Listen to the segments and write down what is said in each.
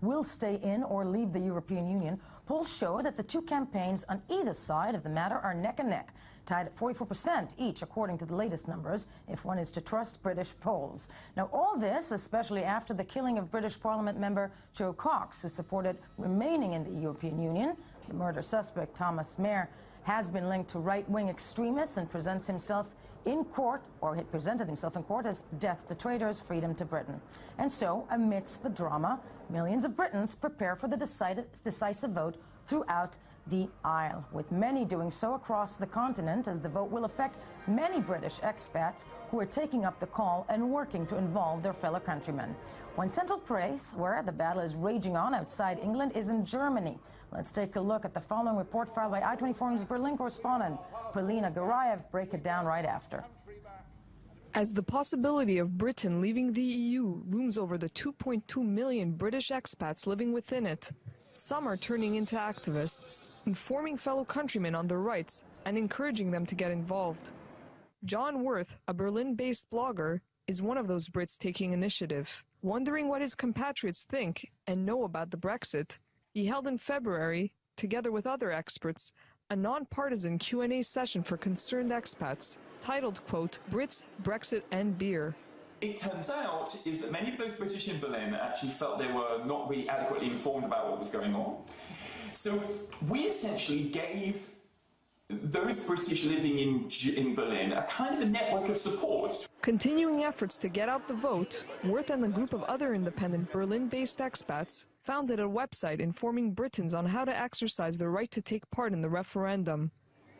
will stay in or leave the European Union. Polls show that the two campaigns on either side of the matter are neck and neck, tied at 44% each, according to the latest numbers, if one is to trust British polls. Now, all this, especially after the killing of British Parliament member Joe Cox, who supported remaining in the European Union. The murder suspect, Thomas Mayer, has been linked to right-wing extremists and presents himself in court, or had presented himself in court, as death to traitors, freedom to Britain. And so, amidst the drama, millions of Britons prepare for the decisive vote throughout the aisle, with many doing so across the continent, as the vote will affect many British expats who are taking up the call and working to involve their fellow countrymen. One central place where the battle is raging on outside England is in Germany. Let's take a look at the following report filed by i24's Berlin correspondent Polina Garayev. Break it down right after. As the possibility of Britain leaving the EU looms over the 2.2 million British expats living within it, some are turning into activists, informing fellow countrymen on their rights and encouraging them to get involved. John Worth, a Berlin-based blogger, is one of those Brits taking initiative. Wondering what his compatriots think and know about the Brexit, he held in February, together with other experts, a non-partisan Q&A session for concerned expats, titled, quote, Brits, Brexit and Beer. It turns out is that many of those British in Berlin actually felt they were not really adequately informed about what was going on. So we essentially gave those British living in Berlin a kind of a network of support. Continuing efforts to get out the vote, Worth and a group of other independent Berlin-based expats founded a website informing Britons on how to exercise their right to take part in the referendum,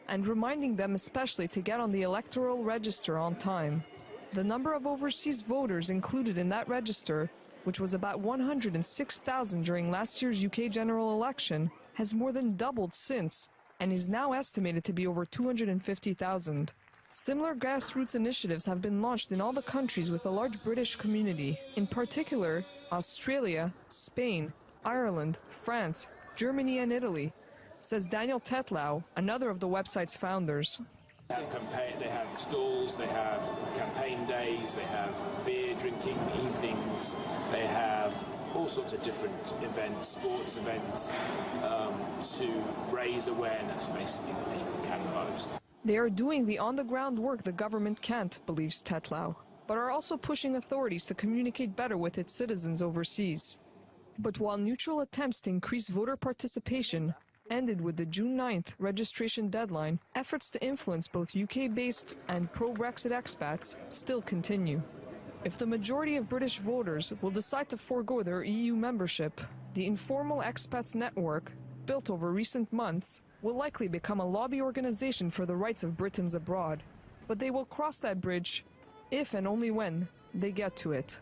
and reminding them especially to get on the electoral register on time. The number of overseas voters included in that register, which was about 106,000 during last year's UK general election, has more than doubled since, and is now estimated to be over 250,000. Similar grassroots initiatives have been launched in all the countries with a large British community, in particular Australia, Spain, Ireland, France, Germany and Italy, says Daniel Tetlow, another of the website's founders. They have stalls, they have campaign days, they have beer drinking evenings, they have all sorts of different events, sports events, to raise awareness, basically, that people can vote. They are doing the on-the-ground work the government can't, believes Tetlow, but are also pushing authorities to communicate better with its citizens overseas. But while neutral attempts to increase voter participation ended with the June 9th registration deadline, efforts to influence both UK-based and pro-Brexit expats still continue. If the majority of British voters will decide to forego their EU membership, the informal expats network, built over recent months, will likely become a lobby organization for the rights of Britons abroad. But they will cross that bridge if and only when they get to it.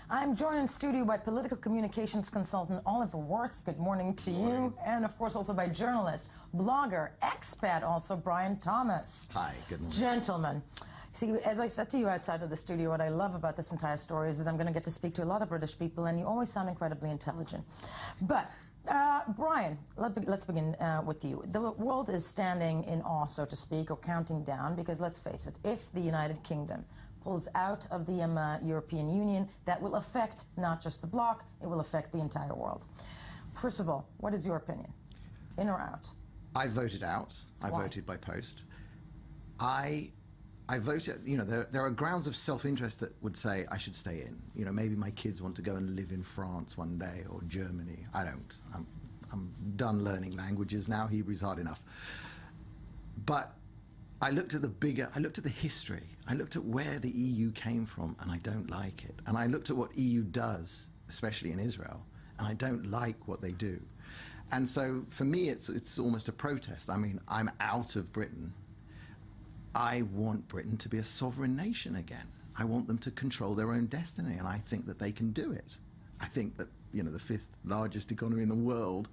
I'm joined in studio by political communications consultant Oliver Worth. Good morning to you. And of course also by journalist, blogger, expat also, Brian Thomas. Hi, good morning. Gentlemen. See, as I said to you outside of the studio, what I love about this entire story is that I'm going to get to speak to a lot of British people, and you always sound incredibly intelligent. But, Brian, let's begin with you. The world is standing in awe, so to speak, or counting down, because let's face it, if the United Kingdom pulls out of the European Union, that will affect not just the bloc, it will affect the entire world. First of all, what is your opinion? In or out? I voted out. I voted by post. I voted, you know, there are grounds of self-interest that would say I should stay in. You know, maybe my kids want to go and live in France one day, or Germany. I don't. I'm done learning languages now. Hebrew's hard enough. But I looked at the history. I looked at where the EU came from, and I don't like it. And I looked at what EU does, especially in Israel, and I don't like what they do. And so for me, it's almost a protest. I mean, I'm out of Britain. I want Britain to be a sovereign nation again. I want them to control their own destiny, and I think that they can do it. I think that, you know, the 5th largest economy in the world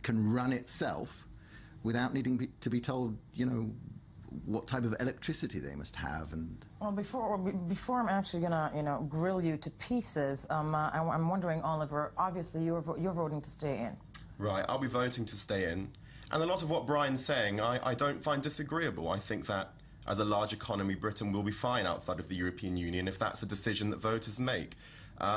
can run itself without needing to be told, you know, what type of electricity they must have. And well, before I'm actually gonna, you know, grill you to pieces, I'm wondering, Oliver, obviously you're voting to stay in. Right, I'll be voting to stay in. And a lot of what Brian's saying, I don't find disagreeable. I think that as a large economy, Britain will be fine outside of the European Union if that's a decision that voters make.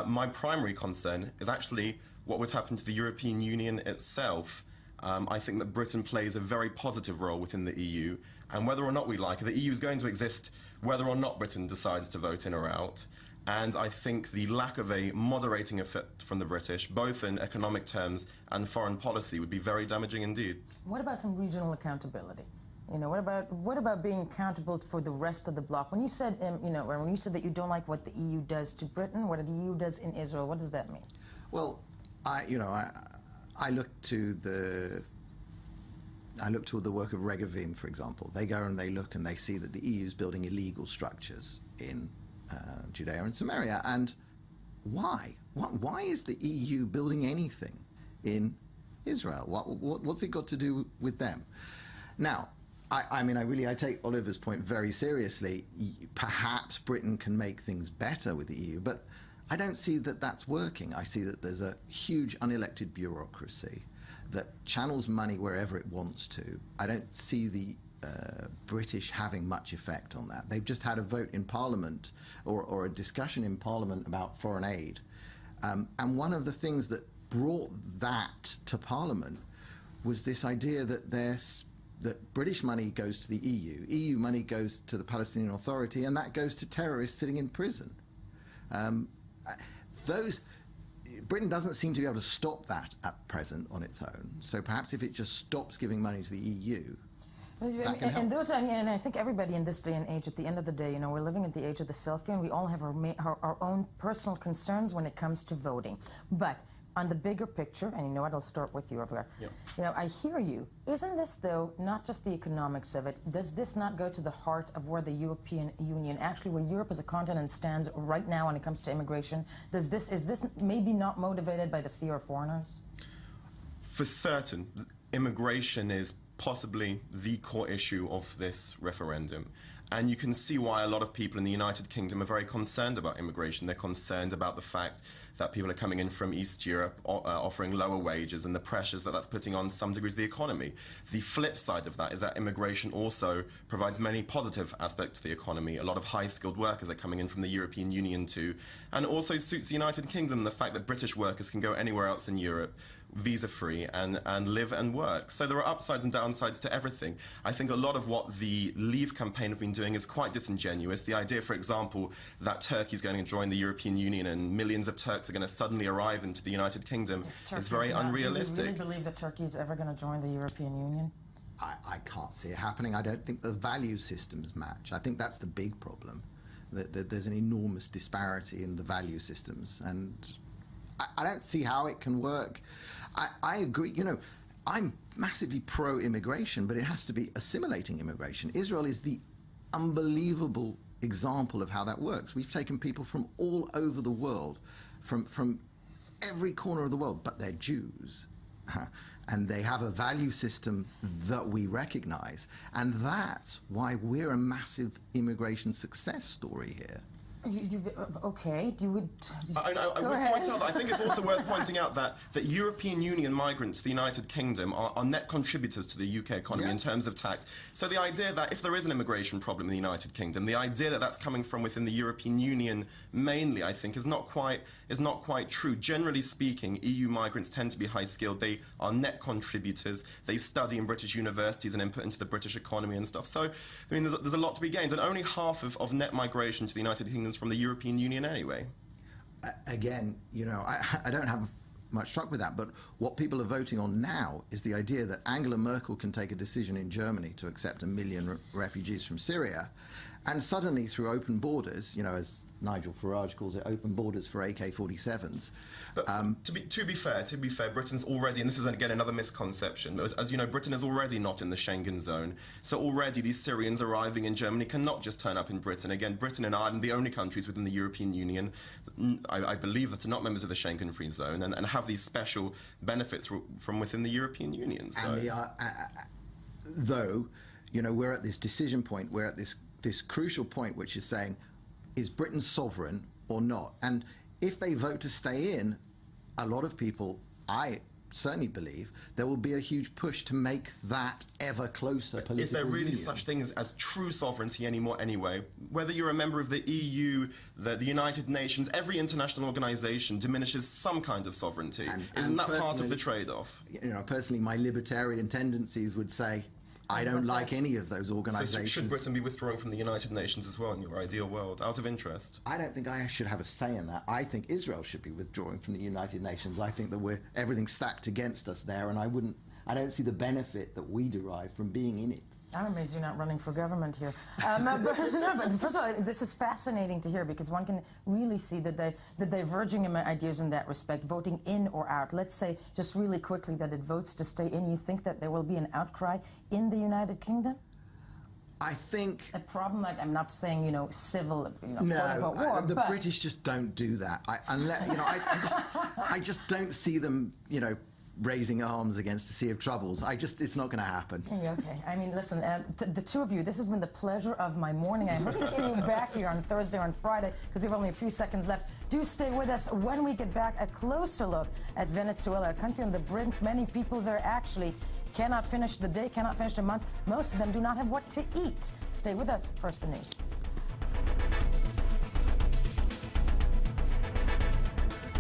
My primary concern is actually what would happen to the European Union itself. I think that Britain plays a very positive role within the EU, and whether or not we like it, the EU is going to exist whether or not Britain decides to vote in or out. And I think the lack of a moderating effect from the British, both in economic terms and foreign policy, would be very damaging indeed. What about some regional accountability? You know, what about being accountable for the rest of the bloc? When you said, when you said that you don't like what the EU does to Britain, what the EU does in Israel, what does that mean? Well, I look to the work of Regavim, for example. They go and they look and they see that the EU is building illegal structures in Judea and Samaria. And why? Why is the EU building anything in Israel? What's it got to do with them? Now, I take Oliver's point very seriously. Perhaps Britain can make things better with the EU, but I don't see that that's working. I see that there's a huge unelected bureaucracy that channels money wherever it wants to. I don't see the British having much effect on that. They've just had a vote in Parliament or a discussion in Parliament about foreign aid. And one of the things that brought that to Parliament was this idea that that British money goes to the EU money goes to the Palestinian Authority, and that goes to terrorists sitting in prison. Britain doesn't seem to be able to stop that at present on its own. So perhaps if it just stops giving money to the EU, that can help. And I think everybody in this day and age, at the end of the day, we're living at the age of the selfie, and we all have our own personal concerns when it comes to voting. But on the bigger picture, and you know what, I'll start with you over there. Yep. I hear you. Isn't this, though, not just the economics of it? Does this not go to the heart of where the European Union, actually where Europe as a continent stands right now when it comes to immigration? Is this maybe not motivated by the fear of foreigners? For certain, immigration is possibly the core issue of this referendum. And you can see why a lot of people in the United Kingdom are very concerned about immigration. They're concerned about the fact that people are coming in from East Europe offering lower wages and the pressures that that's putting on some degrees the economy. The flip side of that is that immigration also provides many positive aspects to the economy. A lot of high-skilled workers are coming in from the European Union too, and also suits the United Kingdom the fact that British workers can go anywhere else in Europe visa-free and live and work. So there are upsides and downsides to everything. I think a lot of what the Leave campaign have been doing is quite disingenuous. The idea, for example, that Turkey's going to join the European Union and millions of Turks are going to suddenly arrive into the United Kingdom is very unrealistic. Do you really believe that Turkey is ever going to join the European Union? I can't see it happening. I don't think the value systems match. I think that's the big problem. That there's an enormous disparity in the value systems, and I don't see how it can work. I agree, I'm massively pro-immigration, but it has to be assimilating immigration. Israel is the unbelievable example of how that works. We've taken people from all over the world, from every corner of the world, but they're Jews. And they have a value system that we recognize. And that's why we're a massive immigration success story here. Okay, you would. I would point out that I think it's also worth pointing out that European Union migrants to the United Kingdom are net contributors to the UK economy in terms of tax. So the idea that if there is an immigration problem in the United Kingdom, the idea that that's coming from within the European Union mainly, I think, is not quite true. Generally speaking, EU migrants tend to be high-skilled. They are net contributors. They study in British universities and input into the British economy and stuff. So, there's a lot to be gained, and only half of net migration to the United Kingdom from the European Union anyway. Again, I don't have much truck with that, but what people are voting on now is the idea that Angela Merkel can take a decision in Germany to accept 1 million refugees from Syria, and suddenly through open borders, as Nigel Farage calls it, open borders for AK-47s. But to be fair, Britain's already, and this is again another misconception, as you know, Britain is already not in the Schengen zone. So already these Syrians arriving in Germany cannot just turn up in Britain. Again, Britain and Ireland, the only countries within the European Union, I believe, that are not members of the Schengen-free zone and have these special benefits from within the European Union. So. And though, we're at this decision point, we're at this crucial point, which is saying, is Britain sovereign or not? And if they vote to stay in, a lot of people, I certainly believe there will be a huge push to make that ever closer political Is there really union. such things as true sovereignty anymore anyway? Whether you're a member of the EU, the United Nations, every international organization diminishes some kind of sovereignty. Isn't that part of the trade-off? You know, personally, my libertarian tendencies would say, I don't like any of those organizations. So should Britain be withdrawing from the United Nations as well in your ideal world, out of interest? I don't think I should have a say in that. I think Israel should be withdrawing from the United Nations. I think that everything's stacked against us there, and I don't see the benefit that we derive from being in it. I'm amazed you're not running for government here. But first of all, this is fascinating to hear because one can really see the diverging ideas in that respect, voting in or out. Let's say, just really quickly, that it votes to stay in. You think that there will be an outcry in the United Kingdom? I think... A problem, like, I'm not saying, you know, civil, you know, no, war, the British just don't do that. I just don't see them, you know, raising arms against a sea of troubles. It's not going to happen. Yeah, okay. I mean, listen, the two of you, this has been the pleasure of my morning. I hope to see you back here on Thursday or on Friday, because we have only a few seconds left. Do stay with us. When we get back, a closer look at Venezuela, a country on the brink. Many people there actually cannot finish the day, cannot finish the month. Most of them do not have what to eat. Stay with us. First, the news.